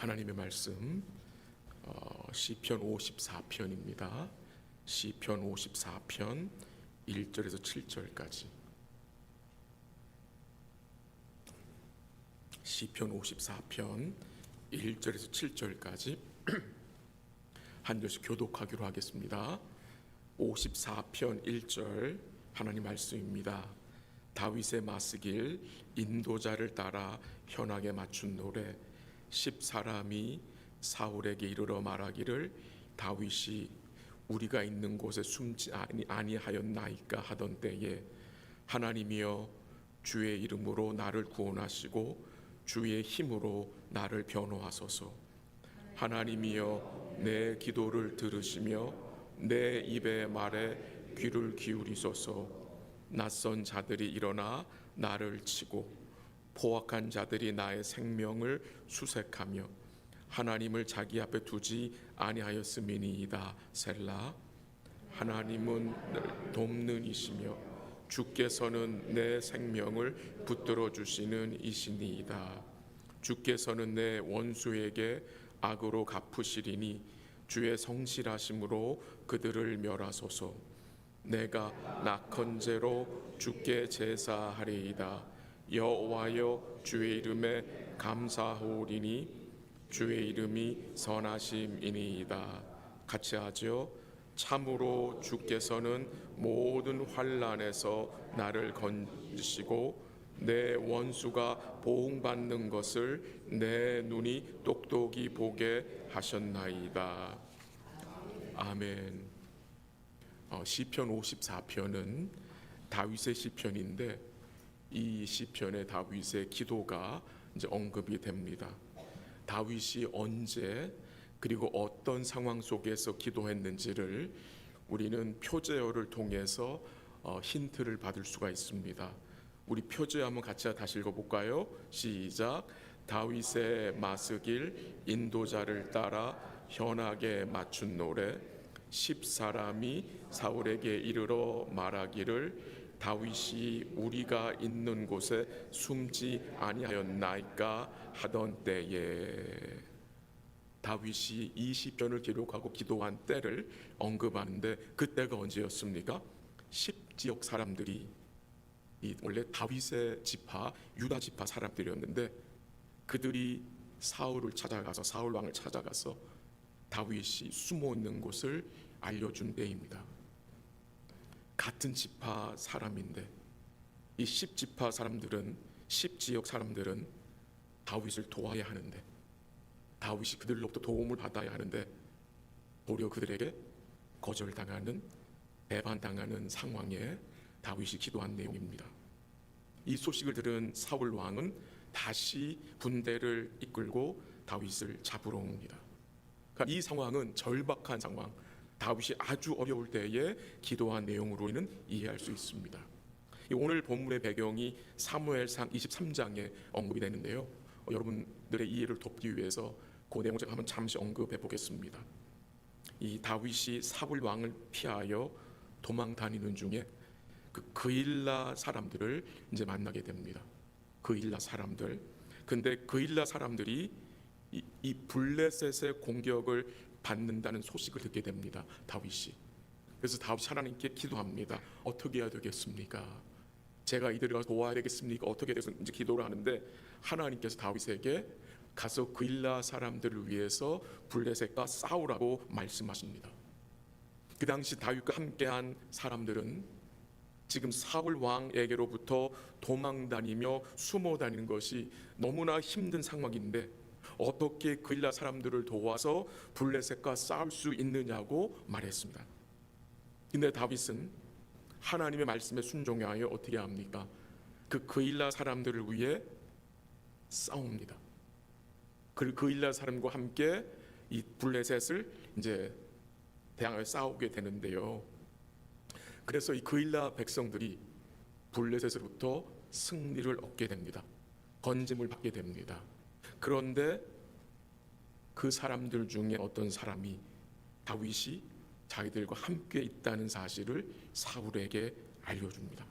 하나님의 말씀 시편 54편입니다. 시편 54편 1절에서 7절까지. 시편 54편 1절에서 7절까지 한 절씩 교독하기로 하겠습니다. 54편 1절 하나님 말씀입니다. 다윗의 마스길 인도자를 따라 현악에 맞춘 노래. 10사람이 사울에게 이르러 말하기를 다윗이 우리가 있는 곳에 숨지 아니하였나이까 하던 때에 하나님이여 주의 이름으로 나를 구원하시고 주의 힘으로 나를 변호하소서. 하나님이여 내 기도를 들으시며 내 입의 말에 귀를 기울이소서. 낯선 자들이 일어나 나를 치고 포악한 자들이 나의 생명을 수색하며 하나님을 자기 앞에 두지 아니하였음이니이다. 셀라. 하나님은 돕는 이시며 주께서는 내 생명을 붙들어 주시는 이시니이다. 주께서는 내 원수에게 악으로 갚으시리니 주의 성실하심으로 그들을 멸하소서. 내가 낙헌제로 주께 제사하리이다. 여호와여 주의 이름에 감사하오리니 주의 이름이 선하심이니이다. 같이 하죠. 참으로 주께서는 모든 환난에서 나를 건지시고 내 원수가 보응받는 것을 내 눈이 똑똑히 보게 하셨나이다. 아멘. 시편 54편은 다윗의 시편인데 이 시편에 다윗의 기도가 이제 언급이 됩니다. 다윗이 언제 그리고 어떤 상황 속에서 기도했는지를 우리는 표제어를 통해서 힌트를 받을 수가 있습니다. 우리 표제어 한번 같이 다시 읽어볼까요? 시작. 다윗의 마스길 인도자를 따라 현악에 맞춘 노래. 10사람이 사울에게 이르러 말하기를 다윗이 우리가 있는 곳에 숨지 아니하였나이까 하던 때에. 다윗이 이 시편을 기록하고 기도한 때를 언급하는데 그때가 언제였습니까? 10지역 사람들이 원래 다윗의 지파 유다 지파 사람들이었는데 그들이 사울 왕을 찾아가서 다윗이 숨어 있는 곳을 알려준 때입니다. 같은 지파 사람인데 이 10지파 사람들은 10지역 사람들은 다윗을 도와야 하는데 다윗이 그들로부터 도움을 받아야 하는데 도리어 그들에게 거절당하는 배반당하는 상황에 다윗이 기도한 내용입니다. 이 소식을 들은 사울 왕은 다시 군대를 이끌고 다윗을 잡으러 옵니다. 그러니까 이 상황은 절박한 상황, 다윗이 아주 어려울 때에 기도한 내용으로는 이해할 수 있습니다. 오늘 본문의 배경이 사무엘상 23장에 언급이 되는데요. 여러분들의 이해를 돕기 위해서 그 내용을 제가 한번 잠시 언급해 보겠습니다. 이 다윗이 사울 왕을 피하여 도망 다니는 중에 그 그일라 사람들을 이제 만나게 됩니다. 그일라 사람들. 근데 그일라 사람들이 이 블레셋의 공격을 받는다는 소식을 듣게 됩니다. 다윗이. 그래서 다윗이 하나님께 기도합니다. 어떻게 해야 되겠습니까? 제가 이들을 도와야 되겠습니까? 어떻게 해서 이제 기도를 하는데 하나님께서 다윗에게 가서 그일라 사람들을 위해서 블레셋과 싸우라고 말씀하십니다. 그 당시 다윗과 함께한 사람들은 지금 사울 왕에게로부터 도망 다니며 숨어 다니는 것이 너무나 힘든 상황인데 어떻게 그일라 사람들을 도와서 블레셋과 싸울 수 있느냐고 말했습니다. 근데 다윗은 하나님의 말씀에 순종하여 어떻게 합니까? 그 그일라 사람들을 위해 싸웁니다. 그 그일라 사람과 함께 이 블레셋을 이제 대항하여 싸우게 되는데요. 그래서 이 그일라 백성들이 블레셋으로부터 승리를 얻게 됩니다. 건짐을 받게 됩니다. 그런데 그 사람들 중에 어떤 사람이 다윗이 자기들과 함께 있다는 사실을 사울에게 알려줍니다.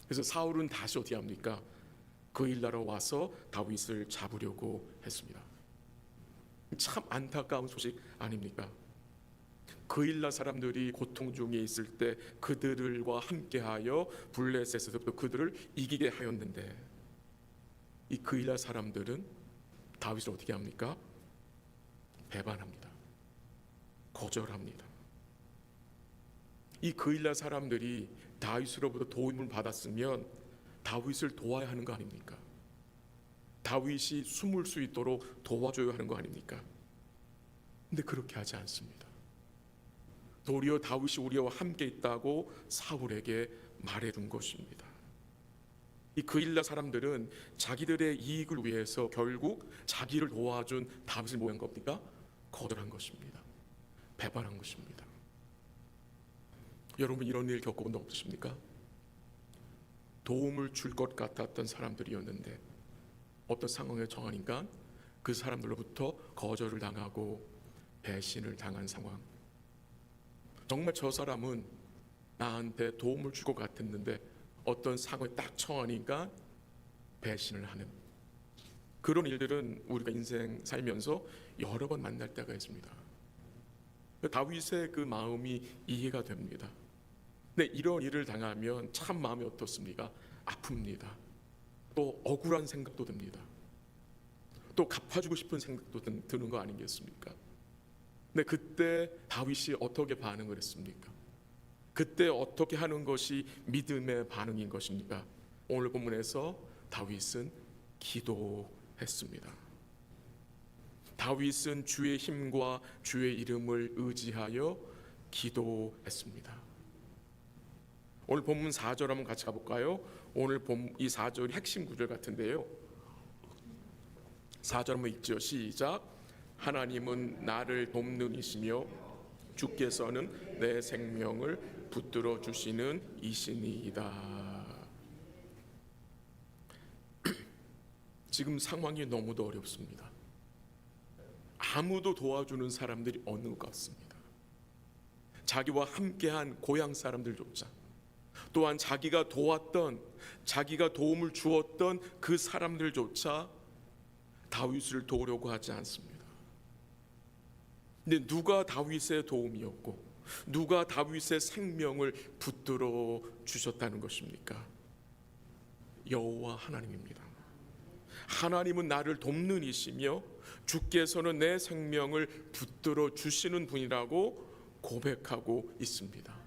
그래서 사울은 다시 어떻게 합니까? 그 일나라 와서 다윗을 잡으려고 했습니다. 참 안타까운 소식 아닙니까? 그 일나 사람들이 고통 중에 있을 때 그들과 함께하여 블레셋에서부터 그들을 이기게 하였는데, 이 그 일나 사람들은 다윗을 어떻게 합니까? 배반합니다. 거절합니다. 이 그 일나 사람들이 다윗으로부터 도움을 받았으면 다윗을 도와야 하는 거 아닙니까? 다윗이 숨을 수 있도록 도와줘야 하는 거 아닙니까? 근데 그렇게 하지 않습니다. 도리어 다윗이 우리와 함께 있다고 사울에게 말해준 것입니다. 이 그일라 사람들은 자기들의 이익을 위해서 결국 자기를 도와준 다윗을 뭐한 겁니까? 거절한 것입니다. 배반한 것입니다. 여러분, 이런 일 겪어본 적 없으십니까? 도움을 줄 것 같았던 사람들이었는데 어떤 상황에 처하니까 그 사람들로부터 거절을 당하고 배신을 당한 상황. 정말 저 사람은 나한테 도움을 줄 것 같았는데 어떤 상황에 딱 처하니까 배신을 하는 그런 일들은 우리가 인생 살면서 여러 번 만날 때가 있습니다. 다윗의 그 마음이 이해가 됩니다. 근데 이런 일을 당하면 참 마음이 어떻습니까? 아픕니다. 또 억울한 생각도 듭니다. 또 갚아주고 싶은 생각도 드는 거 아니겠습니까? 근데 그때 다윗이 어떻게 반응을 했습니까? 그때 어떻게 하는 것이 믿음의 반응인 것입니까? 오늘 본문에서 다윗은 기도했습니다. 다윗은 주의 힘과 주의 이름을 의지하여 기도했습니다. 오늘 본문 4절 한번 같이 가볼까요? 오늘 이 4절이 핵심 구절 같은데요. 4절 한번 읽죠. 시작. 하나님은 나를 돕는 이시며 주께서는 내 생명을 붙들어 주시는 이시니이다. 지금 상황이 너무도 어렵습니다. 아무도 도와주는 사람들이 없는 것 같습니다. 자기와 함께한 고향 사람들조차, 또한 자기가 도왔던, 자기가 도움을 주었던 그 사람들조차 다윗을 도우려고 하지 않습니다. 근데 누가 다윗의 도움이었고 누가 다윗의 생명을 붙들어 주셨다는 것입니까? 여호와 하나님입니다. 하나님은 나를 돕는 이시며 주께서는 내 생명을 붙들어 주시는 분이라고 고백하고 있습니다.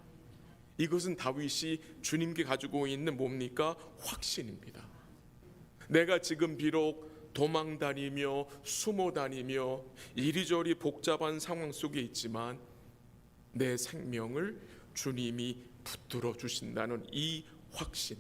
이것은 다윗이 주님께 가지고 있는 뭡니까? 확신입니다. 내가 지금 비록 도망 다니며 숨어 다니며 이리저리 복잡한 상황 속에 있지만 내 생명을 주님이 붙들어 주신다는 이 확신,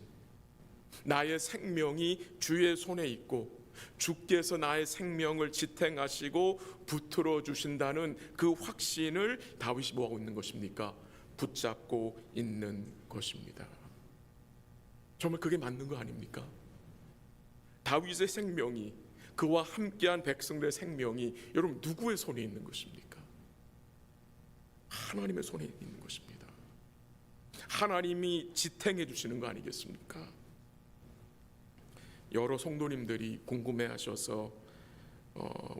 나의 생명이 주의 손에 있고 주께서 나의 생명을 지탱하시고 붙들어 주신다는 그 확신을 다윗이 뭐하고 있는 것입니까? 붙잡고 있는 것입니다. 정말 그게 맞는 거 아닙니까? 다윗의 생명이, 그와 함께한 백성들의 생명이 여러분 누구의 손에 있는 것입니까? 하나님의 손에 있는 것입니다. 하나님이 지탱해 주시는 거 아니겠습니까? 여러 성도님들이 궁금해하셔서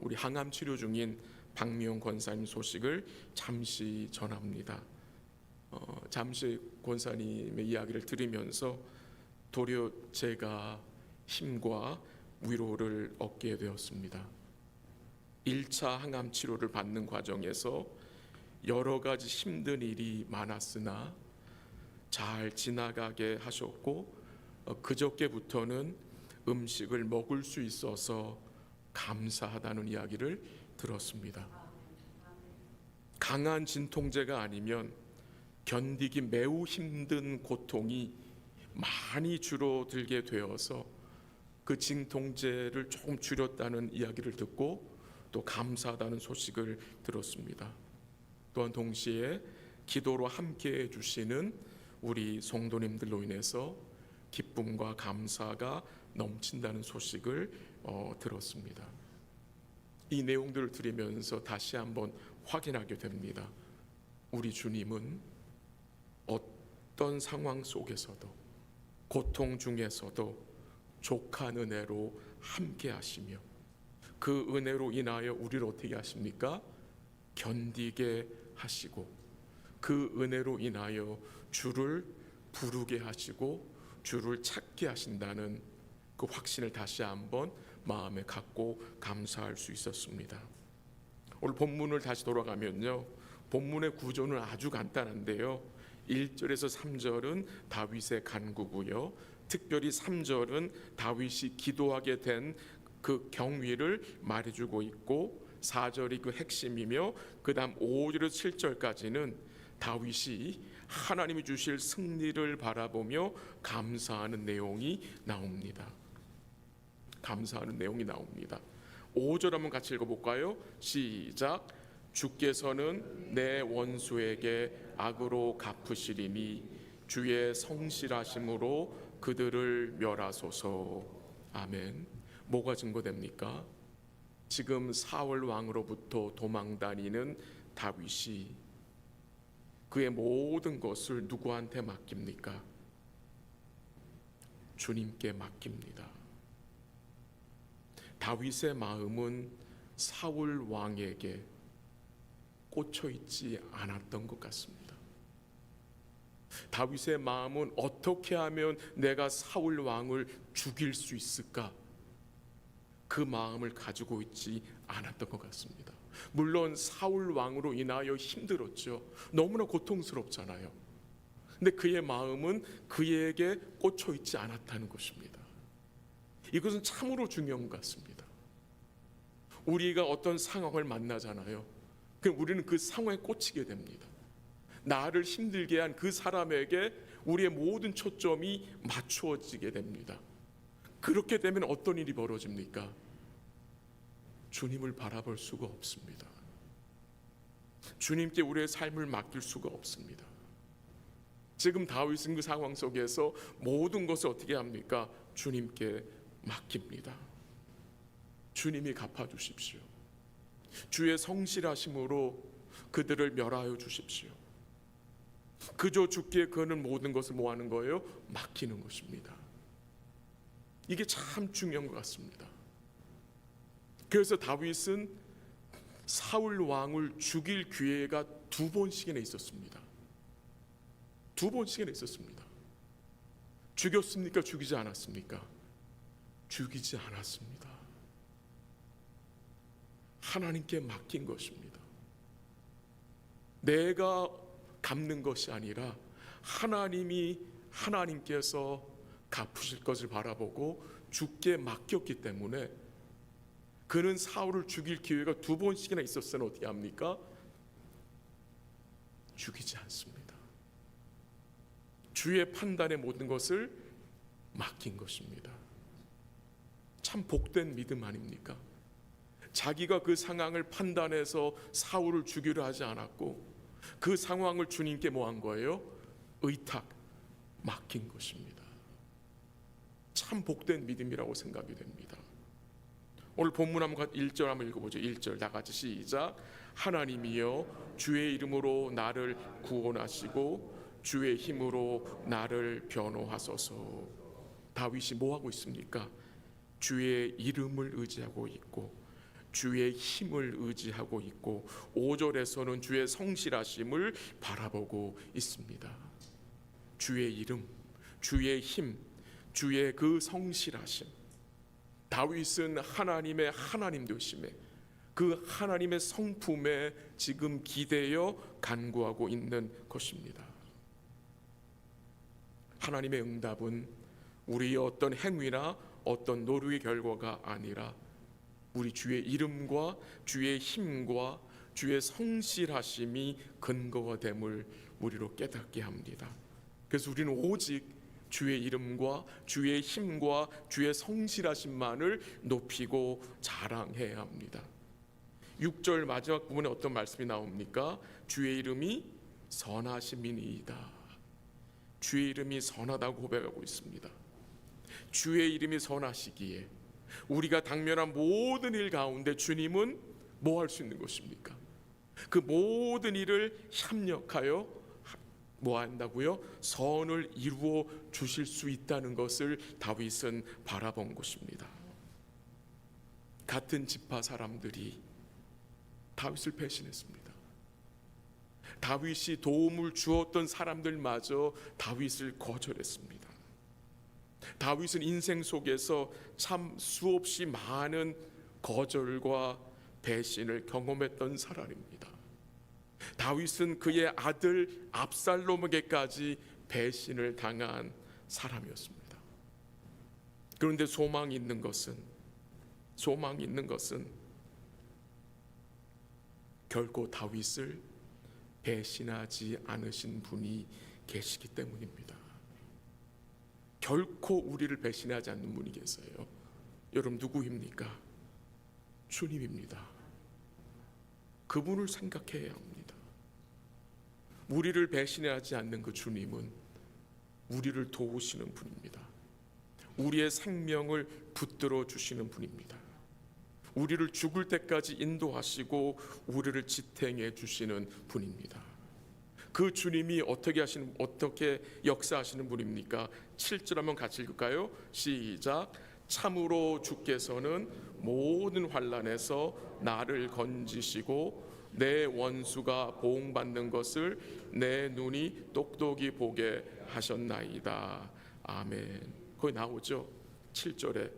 우리 항암 치료 중인 박미영 권사님 소식을 잠시 전합니다. 잠시 권사님의 이야기를 들으면서 도리어 제가 힘과 위로를 얻게 되었습니다. 1차 항암 치료를 받는 과정에서 여러 가지 힘든 일이 많았으나 잘 지나가게 하셨고 그저께부터는 음식을 먹을 수 있어서 감사하다는 이야기를 들었습니다. 강한 진통제가 아니면 견디기 매우 힘든 고통이 많이 줄어들게 되어서 그 진통제를 조금 줄였다는 이야기를 듣고 또 감사하다는 소식을 들었습니다. 또한 동시에 기도로 함께해 주시는 우리 성도님들로 인해서 기쁨과 감사가 넘친다는 소식을 들었습니다. 이 내용들을 들으면서 다시 한번 확인하게 됩니다. 우리 주님은 어떤 상황 속에서도, 고통 중에서도 족한 은혜로 함께 하시며 그 은혜로 인하여 우리를 어떻게 하십니까? 견디게 하시고 그 은혜로 인하여 주를 부르게 하시고 주를 찾게 하신다는 그 확신을 다시 한번 마음에 갖고 감사할 수 있었습니다. 오늘 본문을 다시 돌아가면요, 본문의 구조는 아주 간단한데요, 1절에서 3절은 다윗의 간구고요, 특별히 3절은 다윗이 기도하게 된 그 경위를 말해주고 있고 4절이 그 핵심이며 그 다음 5절에서 7절까지는 다윗이 하나님이 주실 승리를 바라보며 감사하는 내용이 나옵니다. 감사하는 내용이 나옵니다. 5절 한번 같이 읽어볼까요? 시작. 주께서는 내 원수에게 악으로 갚으시리니 주의 성실하심으로 그들을 멸하소서. 아멘. 뭐가 증거됩니까? 지금 사울 왕으로부터 도망다니는 다윗이 그의 모든 것을 누구한테 맡깁니까? 주님께 맡깁니다. 다윗의 마음은 사울 왕에게 꽂혀 있지 않았던 것 같습니다. 다윗의 마음은 어떻게 하면 내가 사울 왕을 죽일 수 있을까? 그 마음을 가지고 있지 않았던 것 같습니다. 물론 사울 왕으로 인하여 힘들었죠. 너무나 고통스럽잖아요. 근데 그의 마음은 그에게 꽂혀 있지 않았다는 것입니다. 이것은 참으로 중요한 것 같습니다. 우리가 어떤 상황을 만나잖아요. 그럼 우리는 그 상황에 꽂히게 됩니다. 나를 힘들게 한 그 사람에게 우리의 모든 초점이 맞추어지게 됩니다. 그렇게 되면 어떤 일이 벌어집니까? 주님을 바라볼 수가 없습니다. 주님께 우리의 삶을 맡길 수가 없습니다. 지금 다윗은 그 상황 속에서 모든 것을 어떻게 합니까? 주님께 맡깁니다. 주님이 갚아주십시오. 주의 성실하심으로 그들을 멸하여 주십시오. 그저 주께 그는 모든 것을 뭐 하는 거예요? 맡기는 것입니다. 이게 참 중요한 것 같습니다. 그래서 다윗은 사울 왕을 죽일 기회가 2번씩이나 있었습니다. 2번씩이나 있었습니다. 죽였습니까? 죽이지 않았습니까? 죽이지 않았습니다. 하나님께 맡긴 것입니다. 내가 갚는 것이 아니라 하나님께서 갚으실 것을 바라보고 주께 맡겼기 때문에 그는 사울을 죽일 기회가 2번씩이나 있었으나 어떻게 합니까? 죽이지 않습니다. 주의 판단에 모든 것을 맡긴 것입니다. 참 복된 믿음 아닙니까? 자기가 그 상황을 판단해서 사울을 죽이려 하지 않았고 그 상황을 주님께 뭐 한 거예요? 의탁, 맡긴 것입니다. 참 복된 믿음이라고 생각이 됩니다. 오늘 본문 한번 1절 한번 읽어보죠. 1절 다 같이 시작. 하나님이여 주의 이름으로 나를 구원하시고 주의 힘으로 나를 변호하소서. 다윗이 뭐 하고 있습니까? 주의 이름을 의지하고 있고 주의 힘을 의지하고 있고 5절에서는 주의 성실하심을 바라보고 있습니다. 주의 이름, 주의 힘, 주의 그 성실하심. 다윗은 하나님의 하나님 되심에 그 하나님의 성품에 지금 기대어 간구하고 있는 것입니다. 하나님의 응답은 우리의 어떤 행위나 어떤 노력의 결과가 아니라 우리 주의 이름과 주의 힘과 주의 성실하심이 근거가 됨을 우리로 깨닫게 합니다. 그래서 우리는 오직 주의 이름과 주의 힘과 주의 성실하심만을 높이고 자랑해야 합니다. 6절 마지막 부분에 어떤 말씀이 나옵니까? 주의 이름이 선하심이니이다. 주의 이름이 선하다고 고백하고 있습니다. 주의 이름이 선하시기에 우리가 당면한 모든 일 가운데 주님은 뭐 할 수 있는 것입니까? 그 모든 일을 협력하여 뭐 한다고요? 선을 이루어 주실 수 있다는 것을 다윗은 바라본 것입니다. 같은 지파 사람들이 다윗을 배신했습니다. 다윗이 도움을 주었던 사람들마저 다윗을 거절했습니다. 다윗은 인생 속에서 참 수없이 많은 거절과 배신을 경험했던 사람입니다. 다윗은 그의 아들 압살롬에게까지 배신을 당한 사람이었습니다. 그런데 소망이 있는 것은 결코 다윗을 배신하지 않으신 분이 계시기 때문입니다. 결코 우리를 배신하지 않는 분이 계세요. 여러분 누구입니까? 주님입니다. 그분을 생각해야 합니다. 우리를 배신하지 않는 그 주님은 우리를 도우시는 분입니다. 우리의 생명을 붙들어 주시는 분입니다. 우리를 죽을 때까지 인도하시고 우리를 지탱해 주시는 분입니다. 그 주님이 어떻게 역사하시는 분입니까? 7절 한번 같이 읽을까요? 시작. 참으로 주께서는 모든 환난에서 나를 건지시고 내 원수가 보응받는 것을 내 눈이 똑똑히 보게 하셨나이다. 아멘. 거기 나오죠. 7절에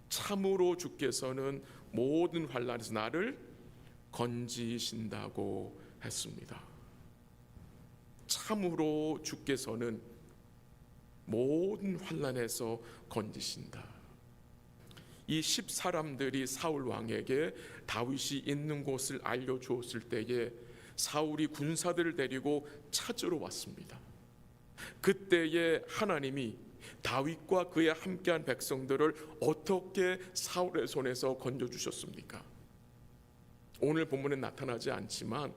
참으로 주께서는 모든 환난에서 나를 건지신다고 했습니다. 참으로 주께서는 모든 환난에서 건지신다. 이 10사람들이 사울 왕에게 다윗이 있는 곳을 알려주었을 때에 사울이 군사들을 데리고 찾으러 왔습니다. 그때에 하나님이 다윗과 그의 함께한 백성들을 어떻게 사울의 손에서 건져주셨습니까? 오늘 본문에 나타나지 않지만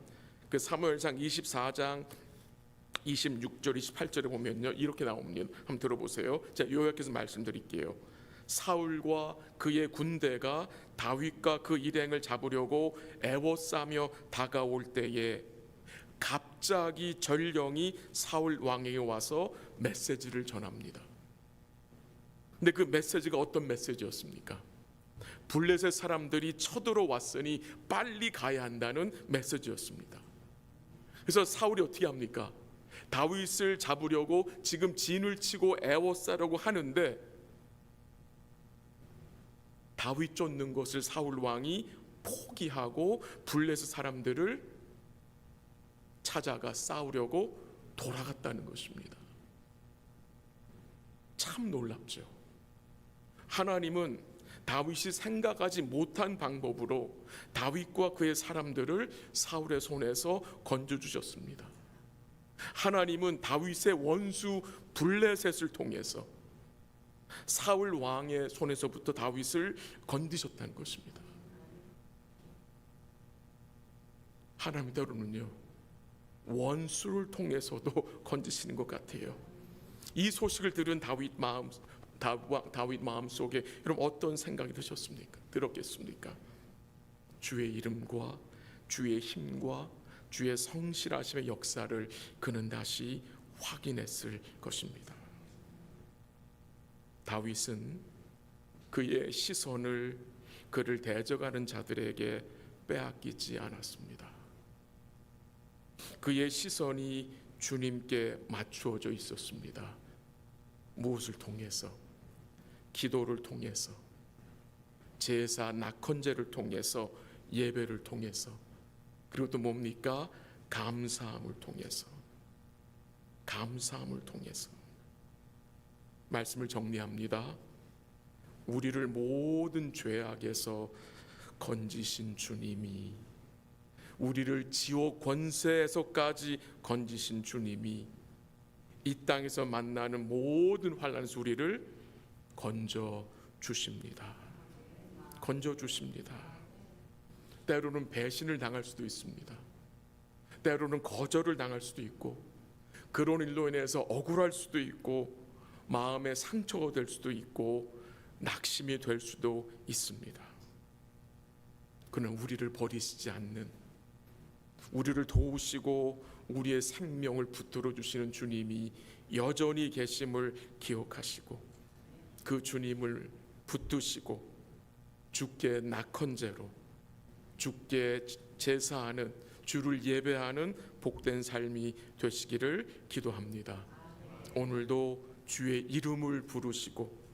그 사무엘상 24장 26절 28절에 보면요 이렇게 나옵니다. 한번 들어보세요. 제가 요약해서 말씀드릴게요. 사울과 그의 군대가 다윗과 그 일행을 잡으려고 애워싸며 다가올 때에 갑자기 전령이 사울 왕에게 와서 메시지를 전합니다. 근데 그 메시지가 어떤 메시지였습니까? 블레셋 사람들이 쳐들어왔으니 빨리 가야 한다는 메시지였습니다. 그래서 사울이 어떻게 합니까? 다윗을 잡으려고 지금 진을 치고 애워싸려고 하는데 다윗 쫓는 것을 사울 왕이 포기하고 블레셋 사람들을 찾아가 싸우려고 돌아갔다는 것입니다. 참 놀랍죠. 하나님은 다윗이 생각하지 못한 방법으로 다윗과 그의 사람들을 사울의 손에서 건져주셨습니다. 하나님은 다윗의 원수 블레셋을 통해서 사울 왕의 손에서부터 다윗을 건지셨다는 것입니다. 하나님 때로는요 원수를 통해서도 건지시는 것 같아요. 이 소식을 들은 다윗 마음 속에 여러분 어떤 생각이 들었겠습니까? 주의 이름과 주의 힘과 주의 성실하심의 역사를 그는 다시 확인했을 것입니다. 다윗은 그의 시선을 그를 대적하는 자들에게 빼앗기지 않았습니다. 그의 시선이 주님께 맞추어져 있었습니다. 무엇을 통해서? 기도를 통해서, 제사 낙헌제를 통해서, 예배를 통해서, 그리고 또 뭡니까? 감사함을 통해서. 말씀을 정리합니다. 우리를 모든 죄악에서 건지신 주님이, 우리를 지옥 권세에서까지 건지신 주님이 이 땅에서 만나는 모든 환난에서 우리를 건져 주십니다. 때로는 배신을 당할 수도 있습니다. 때로는 거절을 당할 수도 있고, 그런 일로 인해서 억울할 수도 있고, 마음에 상처가 될 수도 있고, 낙심이 될 수도 있습니다. 그는 우리를 버리시지 않는, 우리를 도우시고 우리의 생명을 붙들어 주시는 주님이 여전히 계심을 기억하시고 그 주님을 붙드시고 주께 낙헌제로 주께 제사하는 주를 예배하는 복된 삶이 되시기를 기도합니다. 오늘도 주의 이름을 부르시고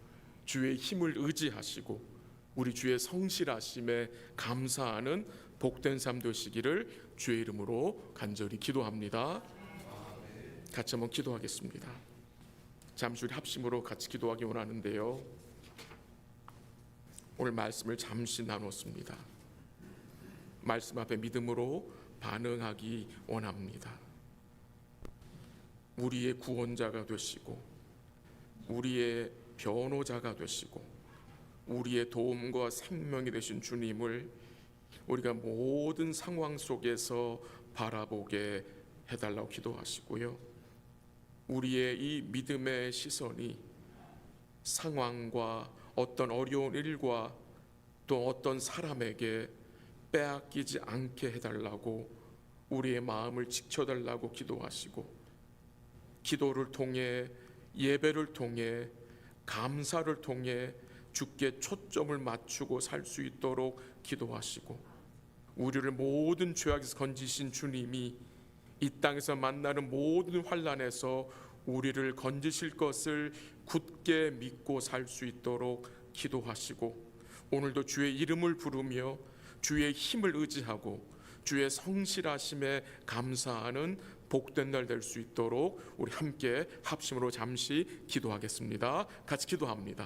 주의 힘을 의지하시고 우리 주의 성실하심에 감사하는 복된 삶 되시기를 주의 이름으로 간절히 기도합니다. 같이 한번 기도하겠습니다. 잠시 우리 합심으로 같이 기도하기 원하는데요. 오늘 말씀을 잠시 나눴습니다. 말씀 앞에 믿음으로 반응하기 원합니다. 우리의 구원자가 되시고 우리의 변호자가 되시고 우리의 도움과 생명이 되신 주님을 우리가 모든 상황 속에서 바라보게 해달라고 기도하시고요. 우리의 이 믿음의 시선이 상황과 어떤 어려운 일과 또 어떤 사람에게 빼앗기지 않게 해달라고 우리의 마음을 지켜달라고 기도하시고 기도를 통해 예배를 통해 감사를 통해 주께 초점을 맞추고 살 수 있도록 기도하시고 우리를 모든 죄악에서 건지신 주님이 이 땅에서 만나는 모든 환난에서 우리를 건지실 것을 굳게 믿고 살 수 있도록 기도하시고 오늘도 주의 이름을 부르며 주의 힘을 의지하고 주의 성실하심에 감사하는 복된 날 될 수 있도록 우리 함께 합심으로 잠시 기도하겠습니다. 같이 기도합니다.